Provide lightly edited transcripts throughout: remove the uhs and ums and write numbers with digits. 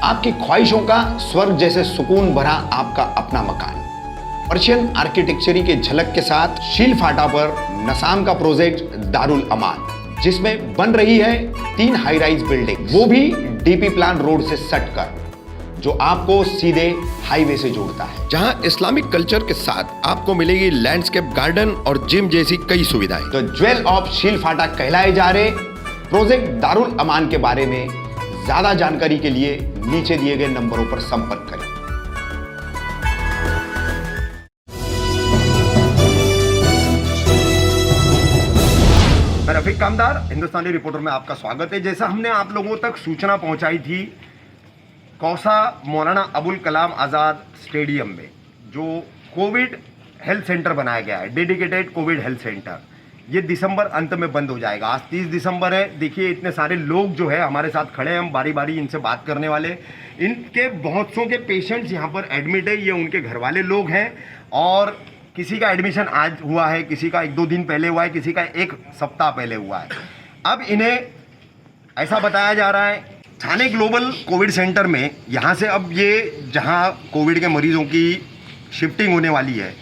आपकी ख्वाहिशों का स्वर्ग जैसे सुकून भरा आपका अपना मकान। पर्शियन आर्किटेक्चरी के झलक के साथ शील फाटा पर नसाम का प्रोजेक्ट दारुल अमान, जिसमें बन रही है 3 हाई राइज बिल्डिंग, वो भी डीपी प्लान रोड से सट कर, जो आपको सीधे हाईवे से जोड़ता है, जहां इस्लामिक कल्चर के साथ आपको मिलेगी लैंडस्केप गार्डन और जिम जैसी कई सुविधाएं। तो ज्वेल ऑफ शील फाटा कहलाए जा रहे प्रोजेक्ट दारुल अमान के बारे में ज्यादा जानकारी के लिए नीचे दिए गए नंबरों पर संपर्क करें। मैं रफीक कामदार, हिंदुस्तानी रिपोर्टर में आपका स्वागत है। जैसा हमने आप लोगों तक सूचना पहुंचाई थी, कौसा मौलाना अबुल कलाम आज़ाद स्टेडियम में जो कोविड हेल्थ सेंटर बनाया गया है, डेडिकेटेड कोविड हेल्थ सेंटर, ये दिसंबर अंत में बंद हो जाएगा। आज 30 दिसंबर है। देखिए इतने सारे लोग जो है हमारे साथ खड़े हैं, हम बारी बारी इनसे बात करने वाले। इनके बहुत सौ के पेशेंट्स यहाँ पर एडमिट है, ये उनके घर वाले लोग हैं और किसी का एडमिशन आज हुआ है, किसी का 1-2 दिन पहले हुआ है, किसी का 1 सप्ताह पहले हुआ है। अब इन्हें ऐसा बताया जा रहा है थाने ग्लोबल कोविड सेंटर में, यहाँ से अब ये जहाँ कोविड के मरीजों की शिफ्टिंग होने वाली है,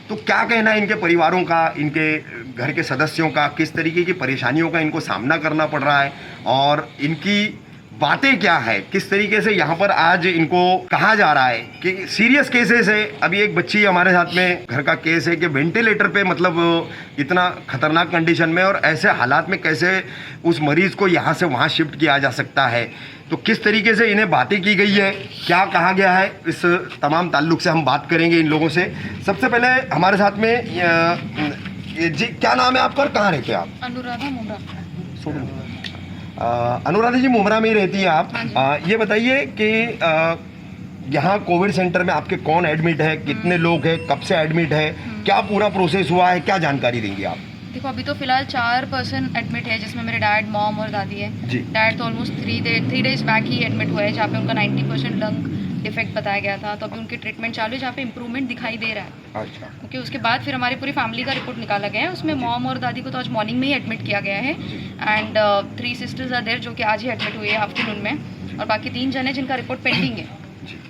तो क्या कहना है इनके परिवारों का, इनके घर के सदस्यों का, किस तरीके की परेशानियों का इनको सामना करना पड़ रहा है और इनकी बातें क्या है, किस तरीके से यहाँ पर आज इनको कहा जा रहा है कि सीरियस केसेस है। अभी एक बच्ची हमारे साथ में घर का केस है कि वेंटिलेटर पे, मतलब इतना खतरनाक कंडीशन में, और ऐसे हालात में कैसे उस मरीज को यहाँ से वहाँ शिफ्ट किया जा सकता है। तो किस तरीके से इन्हें बातें की गई है, क्या कहा गया है, इस तमाम ताल्लुक से हम बात करेंगे इन लोगों से। सबसे पहले हमारे साथ में जी, क्या नाम है आपका और कहाँ रहते हैं आप? अनुराधा मुमरा। अनुराधा जी, मुमरा में ही रहती हैं आप। ये बताइए कि यहाँ कोविड सेंटर में आपके कौन एडमिट है, कितने लोग हैं, कब से एडमिट है, क्या पूरा प्रोसेस हुआ है, क्या जानकारी देंगी आप? देखो अभी तो फिलहाल 4 पर्सन एडमिट है, जिसमें मेरे डैड, मॉम और दादी है। डैड तो ऑलमोस्ट 3 डेज बैक ही एडमिट हुए हैं, जहाँ पे उनका 90% लंग डिफेक्ट बताया गया था। तो अभी उनकी ट्रीटमेंट चालू है, जहाँ पे इम्प्रूवमेंट दिखाई दे रहा है। अच्छा। क्योंकि उसके बाद फिर हमारी पूरी फैमिली का रिपोर्ट निकाला गया है, उसमें मॉम और दादी को तो आज मॉर्निंग में ही एडमिट किया गया है एंड 3 सिस्टर्स आर देयर जो कि आज ही एडमिट हुई है आफ्टरनून में, और बाकी 3 जन है जिनका रिपोर्ट पेंडिंग है।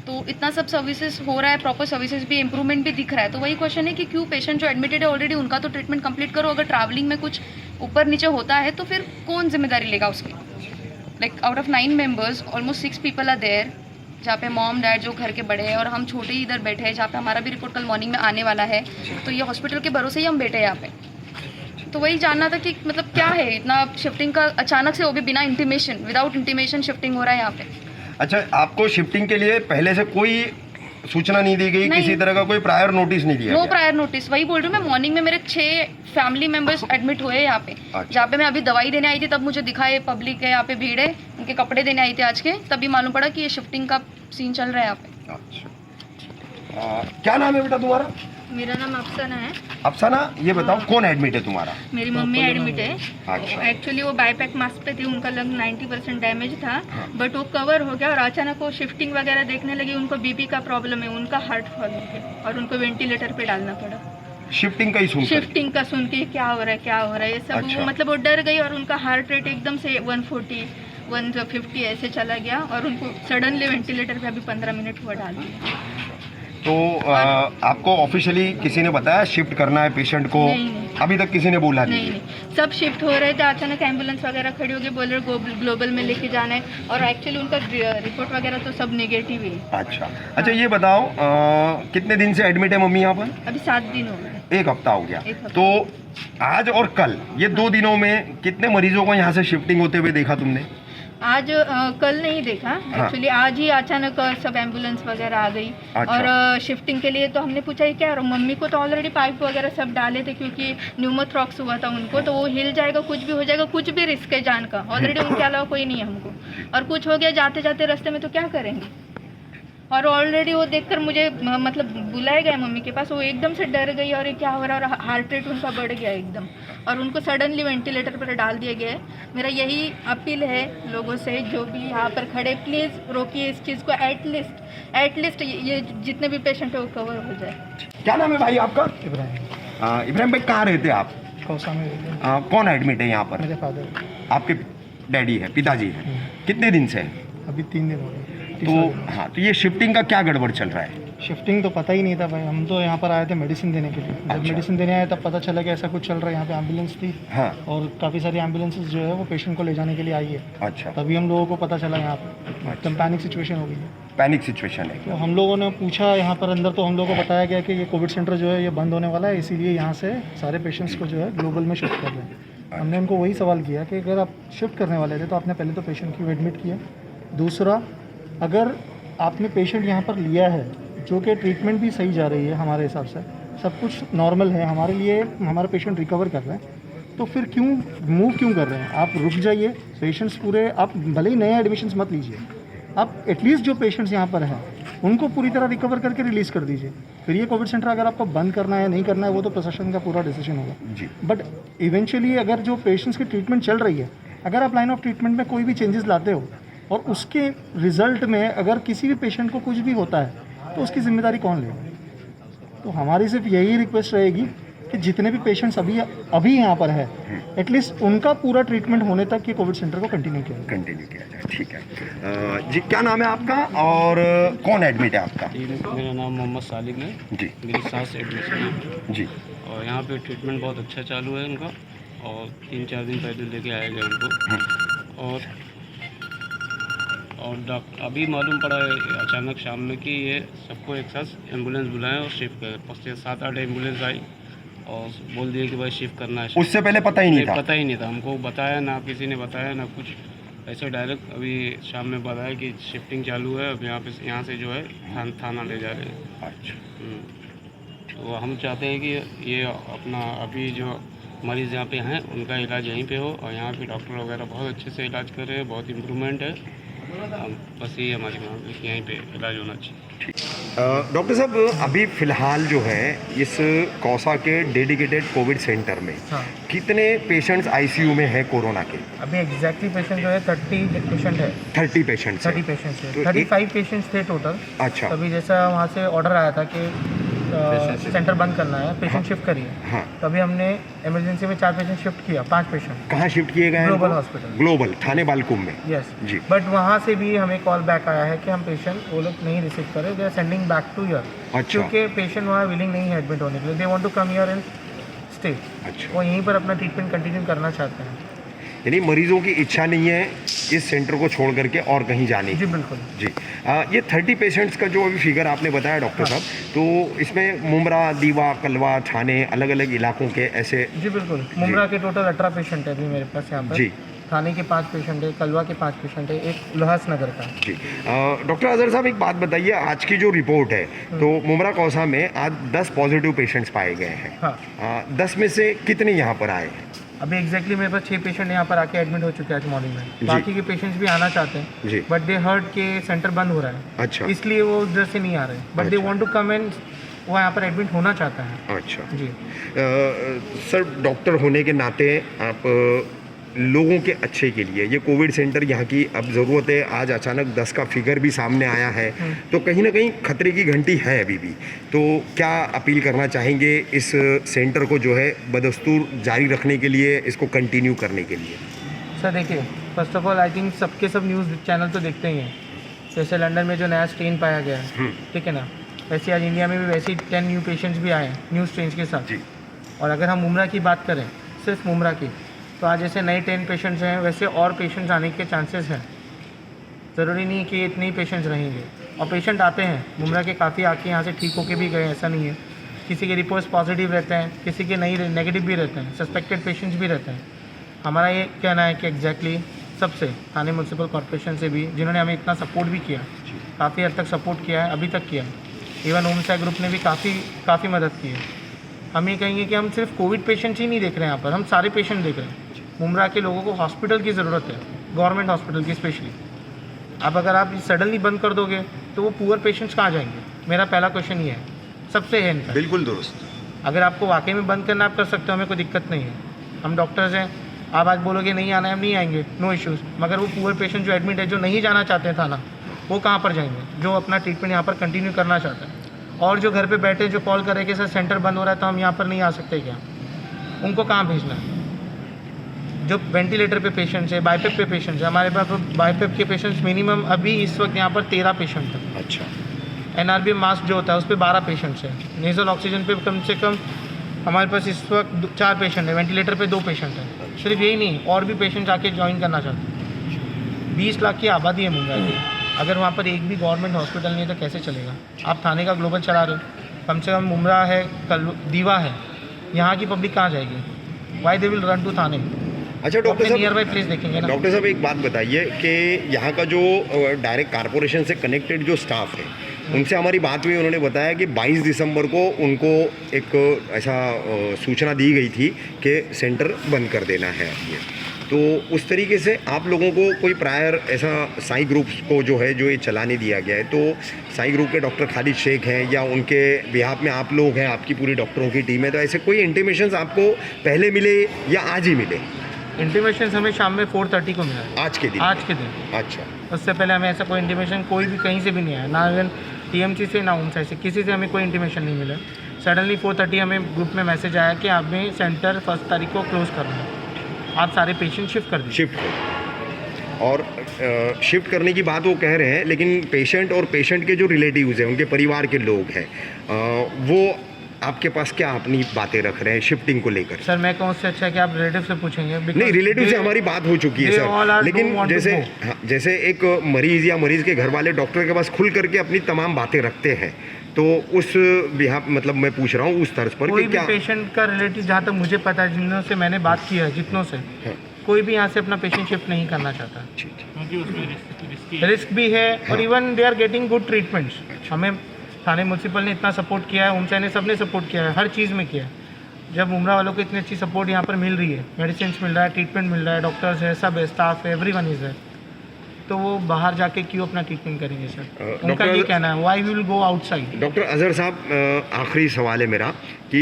तो इतना सब सर्विसेज हो रहा है, प्रॉपर सर्विसेज भी, इंप्रूवमेंट भी दिख रहा है। तो वही क्वेश्चन है कि क्यों पेशेंट जो एडमिटेड है ऑलरेडी, उनका तो ट्रीटमेंट कंप्लीट करो। अगर ट्रैवलिंग में कुछ ऊपर नीचे होता है तो फिर कौन जिम्मेदारी लेगा उसकी? Like out of 9 members almost 6 people are there, जहाँ पे मॉम डैड जो घर के बड़े हैं और हम छोटे ही इधर बैठे हैं, जहाँ पे हमारा भी रिपोर्ट कल मॉर्निंग में आने वाला है। तो ये हॉस्पिटल के भरोसे ही हम बैठे हैं यहाँ पे। तो वही जानना था कि मतलब क्या है इतना शिफ्टिंग का अचानक से, वो भी बिना इंटीमेशन, विदाउट इंटीमेशन शिफ्टिंग हो रहा है यहाँ पे। अच्छा, आपको शिफ्टिंग के लिए पहले से कोई सूचना नहीं दी गई? किसी तरह का कोई प्रायर नोटिस नहीं दिया? No prior notice. वही बोल रही हूँ मैं, मॉर्निंग में मेरे 6 फैमिली मेंबर्स एडमिट हुए यहाँ पे। अच्छा। जहाँ पे मैं अभी दवाई देने आई थी तब मुझे दिखा है पब्लिक है यहाँ पे, भीड़ है, उनके कपड़े देने आई थी आज के, तभी मालूम पड़ा कि ये शिफ्टिंग का सीन चल रहा है यहाँ पे। अच्छा। क्या नाम है बेटा तुम्हारा? मेरा नाम अफसाना है। अफसाना, ये बताओ कौन एडमिट है तुम्हारा? मेरी मम्मी एडमिट है। अच्छा। एक्चुअली वो बाईपैक मास्क पे थी, उनका लंग 90% डैमेज था, बट वो कवर हो गया और अचानक वो शिफ्टिंग वगैरह देखने लगी। उनको बीपी का प्रॉब्लम है, उनका हार्ट फॉल हो गया और उनको वेंटिलेटर पे डालना पड़ा। शिफ्टिंग का ही सुन शिफ्टिंग का सुन के क्या हो रहा है क्या हो रहा है ये सब। अच्छा। वो मतलब वो डर गई और उनका हार्ट रेट एकदम से 140 150 ऐसे चला गया और उनको सडनली वेंटिलेटर पे अभी 15 मिनट हुआ डाल दिया। तो आपको ऑफिशियली किसी ने बताया शिफ्ट करना है पेशेंट को? नहीं। अभी तक किसी ने बोला नहीं। सब शिफ्ट हो रहे थे, अचानक एम्बुलेंस वगैरह खड़ी हो गई, बोल रहे ग्लोबल में लेके जाना है, और एक्चुअली उनका रिपोर्ट वगैरह तो सब नेगेटिव ही है। अच्छा, ये बताओ कितने दिन से एडमिट है मम्मी यहाँ पर? अभी 7 दिन हो गए। 1 हफ्ता हो गया। 1 हफ्ता। तो आज और कल ये 2 दिनों में कितने मरीजों को यहाँ से शिफ्टिंग होते हुए देखा तुमने? आज कल नहीं देखा एक्चुअली, आज ही अचानक सब एम्बुलेंस वगैरह आ गई। अच्छा। और शिफ्टिंग के लिए तो हमने पूछा ही क्या, और मम्मी को तो ऑलरेडी पाइप वगैरह सब डाले थे क्योंकि न्यूमोथ्रॉक्स हुआ था उनको, तो वो हिल जाएगा, कुछ भी हो जाएगा, कुछ भी रिस्क है जान का। ऑलरेडी उनके अलावा कोई नहीं है हमको, और कुछ हो गया जाते जाते रास्ते में तो क्या करेंगे। और ऑलरेडी वो देखकर मुझे मतलब बुलाया गया मम्मी के पास, वो एकदम से डर गई और ये क्या हो रहा है, और हार्ट रेट उनका बढ़ गया एकदम, और उनको सडनली वेंटिलेटर पर डाल दिया गया है। मेरा यही अपील है लोगों से, जो भी यहाँ पर खड़े, प्लीज़ रोकिए इस चीज़ को, एटलीस्ट ये जितने भी पेशेंट है वो कवर हो जाए। क्या नाम है भाई आपका? इब्राहिम। इब्राहिम भाई, कहाँ रहते हैं आप? कौसा में रहते हैं। कौन एडमिट है यहाँ पर? मेरे फादर। आपके डैडी है, पिताजी है। कितने दिन से है? अभी 3 दिन हो गए। तो हाँ, तो ये शिफ्टिंग का क्या गड़बड़ चल रहा है? शिफ्टिंग तो पता ही नहीं था भाई, हम तो यहाँ पर आए थे मेडिसिन देने के लिए। जब अच्छा। मेडिसिन देने आए तब पता चला कि ऐसा कुछ चल रहा है। यहाँ पे एम्बुलेंस थी हाँ, और काफ़ी सारी एम्बुलेंसेज जो है वो पेशेंट को ले जाने के लिए आई है। अच्छा, तभी हम लोगों को पता चला यहाँ पे एकदम पैनिक सिचुएशन हो गई है। पैनिक सिचुएशन है। तो हम लोगों ने पूछा यहाँ पर अंदर, तो हम लोगों को बताया गया कि ये कोविड सेंटर जो है ये बंद होने वाला है, इसीलिए यहाँ से सारे पेशेंट्स को जो है ग्लोबल में शिफ्ट कर रहे हैं। हमने उनको वही सवाल किया कि अगर आप शिफ्ट करने वाले थे तो आपने पहले तो पेशेंट को एडमिट किया। दूसरा, अगर आपने पेशेंट यहाँ पर लिया है जो कि ट्रीटमेंट भी सही जा रही है, हमारे हिसाब से सब कुछ नॉर्मल है, हमारे लिए हमारा पेशेंट रिकवर कर रहे हैं, तो फिर क्यों मूव क्यों कर रहे हैं? आप रुक जाइए। पेशेंट्स पूरे, आप भले ही नए एडमिशन्स मत लीजिए, आप एटलीस्ट जो पेशेंट्स यहाँ पर हैं उनको पूरी तरह रिकवर करके रिलीज़ कर दीजिए। फिर ये कोविड सेंटर अगर आपको बंद करना है नहीं करना है वो तो प्रशासन का पूरा डिसीजन होगा जी। बट इवेंचुअली अगर जो पेशेंट्स की ट्रीटमेंट चल रही है, अगर आप लाइन ऑफ ट्रीटमेंट में कोई भी चेंजेस लाते हो और उसके रिजल्ट में अगर किसी भी पेशेंट को कुछ भी होता है तो उसकी जिम्मेदारी कौन लेगा? तो हमारी सिर्फ यही रिक्वेस्ट रहेगी कि जितने भी पेशेंट्स अभी यहाँ पर है एटलीस्ट उनका पूरा ट्रीटमेंट होने तक ये कोविड सेंटर को कंटिन्यू किया जाए। ठीक है जी, क्या नाम है आपका और कौन एडमिट है आपका? मेरा नाम मोहम्मद सालिम है जी मेरी सास एडमिशन है जी। और यहाँ पे ट्रीटमेंट बहुत अच्छा चालू है उनका और 3-4 दिन पहले लेके आए गए उनको और अभी मालूम पड़ा है अचानक शाम में कि ये सबको एक साथ एम्बुलेंस बुलाएं और शिफ्ट करें। 7-8 एम्बुलेंस आई और बोल दिए कि भाई शिफ्ट करना है। उससे पहले पता ही नहीं था? पता ही नहीं था, हमको बताया ना, किसी ने बताया ना कुछ, ऐसे डायरेक्ट अभी शाम में बताया कि शिफ्टिंग चालू है। अब यहाँ से जो है थाना ले जा रहे हैं। अच्छा, तो हम चाहते हैं कि ये अपना अभी जो मरीज़ यहाँ पे हैं उनका इलाज यहीं पे हो और यहाँ पे डॉक्टर वगैरह बहुत अच्छे से इलाज कर रहे हैं, बहुत इम्प्रूवमेंट है। बस यही हमारी मांग है कि यहीं पे इलाज होना चाहिए। डॉक्टर साहब, अभी फ़िलहाल जो है इस कौसा के डेडिकेटेड कोविड सेंटर में हाँ, कितने पेशेंट्स आईसीयू में हैं कोरोना के? अभी एग्जैक्टली पेशेंट जो है 30 पेशेंट है। 30 पेशेंट्स 30 पेशेंट्स है, तो 35 पेशेंट्स थे टोटल। अच्छा, तभी जैसा वहाँ से ऑर्डर आया था कि सेंटर बंद करना है, पेशेंट शिफ्ट करिए। हाँ, तभी हमने इमरजेंसी में 4 पेशेंट शिफ्ट किया, 5 पेशेंट कहाँ शिफ्ट किए गए हैं? ग्लोबल इनको? हॉस्पिटल। ग्लोबल थाने बालकुम में। Yes ji. बट वहाँ से भी हमें कॉल बैक आया है कि हम पेशेंट वो लोग नहीं रिसीव करें, they are sending back to your. अच्छा, क्योंकि पेशेंट वहाँ विलिंग नहीं है एडमिट होने के लिए, they want to come here and stay. अच्छा, वो यहीं पर अपना ट्रीटमेंट कंटिन्यू करना चाहते हैं। यानी मरीजों की इच्छा नहीं है इस सेंटर को छोड़ करके और कहीं जाने की। जी बिल्कुल। जी। ये 30 पेशेंट्स का जो अभी फिगर आपने बताया डॉक्टर साहब, तो इसमें मुमरा, दीवा, कलवा, थाने, अलग अलग इलाकों के ऐसे? जी बिल्कुल। मुमरा के टोटल 18 पेशेंट है अभी मेरे पास यहाँ पर। जी। थाने के 5 पेशेंट है, कलवा के 5 पेशेंट है, एक उल्लासनगर का। जी। डॉक्टर अजहर साहब, एक बात बताइए, आज की जो रिपोर्ट है तो मुमरा कौसा में आज 10 पॉजिटिव पेशेंट्स पाए गए हैं। हाँ, 10 में से कितने यहाँ पर आए हैं? अभी एग्जैक्टली मेरे पास 6 पेशेंट यहाँ पर आके एडमिट हो चुके हैं आज मॉर्निंग में। जी। बाकी के पेशेंट्स भी आना चाहते हैं जी। बट दे हर्ड के सेंटर बंद हो रहा है, अच्छा, इसलिए वो उधर से नहीं आ रहे, बट दे अच्छा। वांट टू कम एंड वो यहाँ पर एडमिट होना चाहता है। अच्छा। जी। सर, डॉक्टर होने के नाते आप लोगों के अच्छे के लिए ये कोविड सेंटर यहाँ की अब ज़रूरत है। आज अचानक 10 का फिगर भी सामने आया है तो कहीं ना कहीं खतरे की घंटी है अभी भी। तो क्या अपील करना चाहेंगे इस सेंटर को जो है बदस्तूर जारी रखने के लिए, इसको कंटिन्यू करने के लिए? सर देखिए, first of all I think सबके सब न्यूज़ चैनल तो देखते ही हैं। जैसे लंदन में जो नया स्ट्रेन पाया गया है, ठीक है ना, वैसे आज इंडिया में भी वैसे ही 10 न्यू पेशेंट्स भी आए हैं न्यू स्ट्रेन के साथ। जी। और अगर हम मुमरा की बात करें, सिर्फ मुमरा की, तो आज जैसे नए 10 पेशेंट्स हैं वैसे और पेशेंट्स आने के चांसेस हैं। ज़रूरी नहीं कि इतने ही पेशेंट्स रहेंगे, और पेशेंट आते हैं मुमरा के, काफ़ी आके यहाँ से ठीक होके भी गए, ऐसा नहीं है। किसी के रिपोर्ट्स पॉजिटिव रहते हैं, किसी के नहीं नेगेटिव भी रहते हैं, सस्पेक्टेड पेशेंट्स भी रहते हैं। हमारा ये कहना है कि एग्जैक्टली सबसे, थाने म्यूनसिपल कॉर्पोरेशन से भी, जिन्होंने हमें इतना सपोर्ट भी किया, काफ़ी हद तक सपोर्ट किया है, अभी तक किया है। इवन ओमसाई ग्रुप ने भी काफ़ी मदद की है। हम ये कहेंगे कि हम सिर्फ कोविड पेशेंट्स ही नहीं देख रहे हैं यहाँ पर, हम सारे पेशेंट देख रहे हैं। मुमरा के लोगों को हॉस्पिटल की ज़रूरत है, गवर्नमेंट हॉस्पिटल की स्पेशली। अब अगर आप सडनली बंद कर दोगे तो वो पुअर पेशेंट्स कहाँ जाएंगे? मेरा पहला क्वेश्चन ये है, सबसे है इनका। बिल्कुल दुरुस्त। अगर आपको वाकई में बंद करना, आप कर सकते हो, हमें कोई दिक्कत नहीं है, हम डॉक्टर्स हैं। आप आज बोलोगे नहीं आना है, हम नहीं आएंगे, नो इश्यूज़। मगर वो पुअर पेशेंट जो एडमिट है, जो नहीं जाना चाहते हैं थाना, वो कहाँ पर जाएंगे? जो अपना ट्रीटमेंट यहाँ पर कंटिन्यू करना चाहते हैं, और जो घर पे बैठे जो कॉल करे कि सर सेंटर बंद हो रहा है तो हम यहाँ पर नहीं आ सकते क्या, उनको कहाँ भेजना है? जो वेंटिलेटर पे पेशेंट्स है, बाईपेप पे पेशेंट्स है, हमारे पास बाईपेप के पेशेंट्स मिनिमम अभी इस वक्त यहाँ पर 13 पेशेंट हैं। अच्छा, NRBM मास्क जो होता है उस पर 12 पेशेंट्स हैं। नेजल ऑक्सीजन पे कम से कम हमारे पास इस वक्त 4 पेशेंट हैं, वेंटिलेटर पे 2 पेशेंट हैं। सिर्फ यही नहीं, और भी पेशेंट्स आके ज्वाइन करना चाहते हैं। 20 लाख की आबादी है मुंबई की, अगर वहाँ पर एक भी गवर्नमेंट हॉस्पिटल नहीं है तो कैसे चलेगा? आप थाने का ग्लोबल चला रहे हो, कम से कम मुमरा है, दीवा है, यहाँ की पब्लिक कहाँ जाएगी? Why they will run to थाने? अच्छा डॉक्टर साहब, नियर बाई प्लेस देखेंगे ना। डॉक्टर साहब एक बात बताइए कि यहाँ का जो डायरेक्ट कारपोरेशन से कनेक्टेड जो स्टाफ है, उनसे हमारी बात हुई, उन्होंने बताया कि 22 दिसंबर को उनको एक ऐसा सूचना दी गई थी कि सेंटर बंद कर देना है ये। तो उस तरीके से आप लोगों को कोई प्रायर ऐसा साई ग्रुप्स को जो है जो ये चलाने दिया गया है, तो साई ग्रुप के डॉक्टर खालिद शेख हैं या उनके बिहाफ में आप लोग हैं, आपकी पूरी डॉक्टरों की टीम है, तो ऐसे कोई इंटीमेशंस आपको पहले मिले या आज ही मिले? इंटीमेशन हमें शाम में 4:30 को मिला है। आज के दिन? आज के दिन। अच्छा, उससे पहले हमें ऐसा कोई इंटीमेशन कोई भी कहीं से भी नहीं आया, ना इवन TMC से ना उनसे से किसी से हमें कोई इंटीमेशन नहीं मिला। सडनली 4:30 हमें ग्रुप में मैसेज आया कि आपने सेंटर 1 तारीख को क्लोज़ करना है, आप सारे पेशेंट शिफ्ट कर दीजिए। शिफ्ट और शिफ्ट करने की बात वो कह रहे हैं, लेकिन पेशेंट और पेशेंट के जो रिलेटिव्स हैं, उनके परिवार के लोग हैं, वो आपके पास क्या अपनी बातें रख रहे हैं शिफ्टिंग को लेकर? सर मैं कहूँ उससे अच्छा है कि आप रिलेटिव से पूछेंगे। नहीं, रिलेटिव से हमारी बात हो चुकी है सर, लेकिन जैसे एक मरीज़ या मरीज़ के घर वाले डॉक्टर के पास खुल करके अपनी तमाम बातें रखते हैं, तो उस बिहाफ मतलब मैं पूछ रहा हूँ उस तर्ज पर कोई कि भी क्या पेशेंट का रिलेटिव, जहाँ तक मुझे पता है, जिनों से मैंने बात की है, जितनों से, कोई भी यहाँ से अपना पेशेंट शिफ्ट नहीं करना चाहता, क्योंकि रिस्क भी है और even they are getting good treatments. हमें थाने म्यूनसिपल ने इतना सपोर्ट किया है, उनसे ने सबने सपोर्ट किया है, हर चीज़ में किया है। जब मुमरा वालों को इतनी अच्छी सपोर्ट यहाँ पर मिल रही है, मेडिसिन मिल रहा है, ट्रीटमेंट मिल रहा है, डॉक्टर्स है, सब है, स्टाफ है, एवरीवन इज है, तो वो बाहर जाके क्यों अपना ट्रीटमेंट करेंगे सर? उनका ये कहना है, why we will go outside. Doctor Azhar साहब, आखिरी सवाल है मेरा कि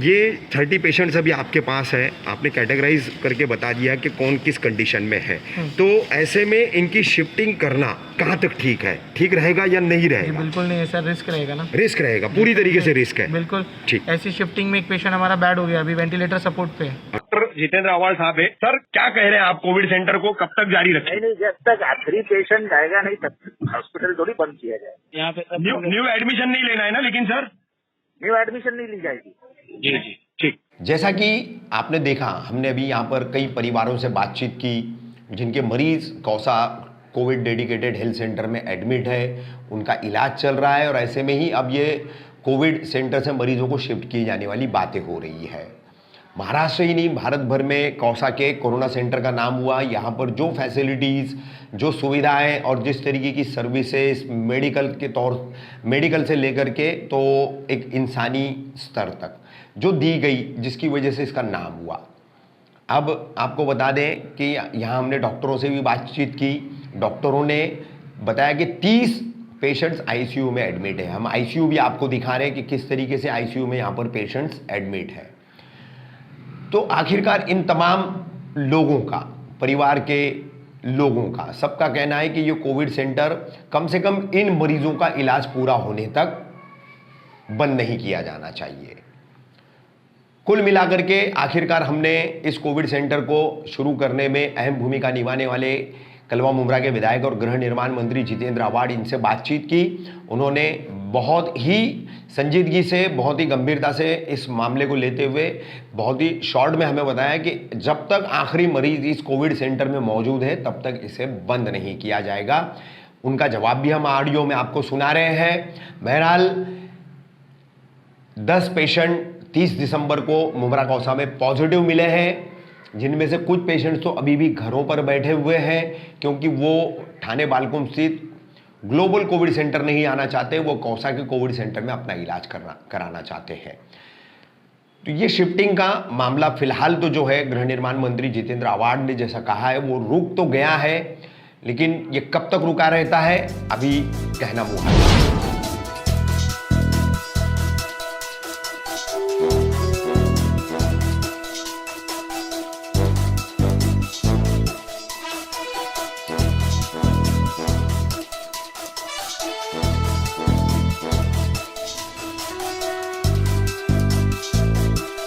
ये 30 पेशेंट्स अभी आपके पास है, आपने कैटेगराइज करके बता दिया कि कौन किस कंडीशन में है, तो ऐसे में इनकी शिफ्टिंग करना कहाँ तक ठीक है? ठीक रहेगा या नहीं रहेगा? बिल्कुल नहीं है सर, रिस्क रहेगा ना। रिस्क रहेगा, पूरी तरीके से रिस्क है। बिल्कुल ठीक। ऐसी शिफ्टिंग में एक पेशेंट हमारा बैड हो गया, अभी वेंटिलेटर सपोर्ट पे है। डॉक्टर जितेंद्र अवाड़ साहब है सर, क्या कह रहे हैं आप? कोविड सेंटर को कब तक जारी रखें? नहीं, जब तक आखिरी पेशेंट आएगा नहीं तब तक हॉस्पिटल थोड़ी बंद किया जाए। यहाँ पे न्यू एडमिशन नहीं लेना है ना, लेकिन सर न्यू एडमिशन नहीं ली जाएगी। जी ठीक। जैसा कि आपने देखा, हमने अभी यहाँ पर कई परिवारों से बातचीत की जिनके मरीज Kausa covid dedicated health centre में एडमिट है, उनका इलाज चल रहा है और ऐसे में ही अब ये कोविड सेंटर से मरीजों को शिफ्ट किए जाने वाली बातें हो रही है। महाराष्ट्र ही नहीं, भारत भर में कौसा के कोरोना सेंटर का नाम हुआ। यहाँ पर जो फैसिलिटीज़, जो सुविधाएं और जिस तरीके की सर्विसेज मेडिकल से लेकर के तो एक इंसानी स्तर तक जो दी गई, जिसकी वजह से इसका नाम हुआ। अब आपको बता दें कि यहाँ हमने डॉक्टरों से भी बातचीत की। डॉक्टरों ने बताया कि 30 पेशेंट्स ICU में एडमिट है। हम ICU भी आपको दिखा रहे हैं कि किस तरीके से ICU में यहाँ पर पेशेंट्स एडमिट है। तो आखिरकार इन तमाम लोगों का, परिवार के लोगों का, सबका कहना है कि ये कोविड सेंटर कम से कम इन मरीजों का इलाज पूरा होने तक बंद नहीं किया जाना चाहिए। कुल मिलाकर के आखिरकार हमने इस कोविड सेंटर को शुरू करने में अहम भूमिका निभाने वाले कलवा मुमरा के विधायक और गृह निर्माण मंत्री जितेंद्र अवाड़, इनसे बातचीत की। उन्होंने बहुत ही संजीदगी से, बहुत ही गंभीरता से इस मामले को लेते हुए बहुत ही शॉर्ट में हमें बताया कि जब तक आखिरी मरीज इस कोविड सेंटर में मौजूद है तब तक इसे बंद नहीं किया जाएगा। उनका जवाब भी हम ऑडियो में आपको सुना रहे हैं। बहरहाल 10 पेशेंट 30 दिसंबर को मुमरा कौसा में पॉजिटिव मिले हैं, जिनमें से कुछ पेशेंट्स तो अभी भी घरों पर बैठे हुए हैं क्योंकि वो ठाणे बालकुम स्थित ग्लोबल कोविड सेंटर नहीं आना चाहते, वो कौसा के कोविड सेंटर में अपना इलाज कराना चाहते हैं। तो ये शिफ्टिंग का मामला फिलहाल तो जो है गृह निर्माण मंत्री जितेंद्र अवाड़ ने जैसा कहा है वो रुक तो गया है, लेकिन ये कब तक रुका रहता है अभी कहना मुहाल है।